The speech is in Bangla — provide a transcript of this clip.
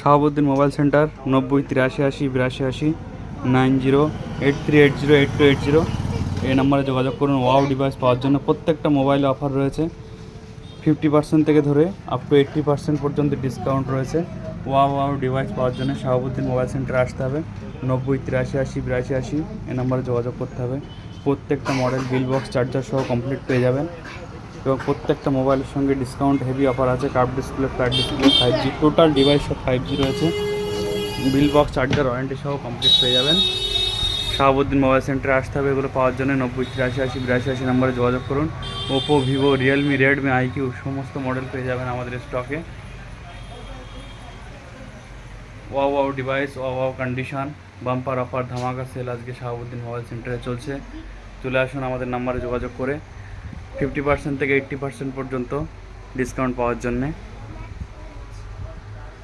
শাহাবুদ্দিন মোবাইল সেন্টার 90 83 80 82 80 90 8380 8280 এই নাম্বারে যোগাযোগ করুন। ওয়াও ডিভাইস পাওয়ার জন্য প্রত্যেকটা মোবাইলে অফার রয়েছে। 50% থেকে ধরে আপ টু 80% পর্যন্ত ডিসকাউন্ট রয়েছে। ওয়াও ডিভাইস পাওয়ার জন্য শাহাবুদ্দিন মোবাইল সেন্টারে আসতে হবে। 90 83 80 82 80 এই নাম্বারে যোগাযোগ করতে হবে। প্রত্যেকটা মডেল বিল বক্স চার্জার সহ কমপ্লিট পেয়ে যাবেন এবং প্রত্যেকটা মোবাইলের সঙ্গে ডিসকাউন্ট হেভি অফার আছে। Curve display, flat display, 5G total device সব 5G রয়েছে। বিল বক্স চার্জার ওয়ারেন্টি সহ কমপ্লিট পেয়ে যাবেন। শাহাবুদ্দিন মোবাইল সেন্টারে আসতে হবে এগুলো পাওয়ার জন্য। 90 83 80 82 80 নাম্বারে যোগাযোগ করুন। Oppo, Vivo, Realme, Redmi, iQOO সমস্ত মডেল পেয়ে যাবেন আমাদের স্টকে। Wow device, wow condition, bumper offer, ধামাকা সেল আজকে শাহাবুদ্দিন মোবাইল সেন্টারে চলছে। চলে আসুন আমাদের নাম্বারে যোগাযোগ করে 50% থেকে 80% পর্যন্ত ডিসকাউন্ট পাওয়ার জন্যে।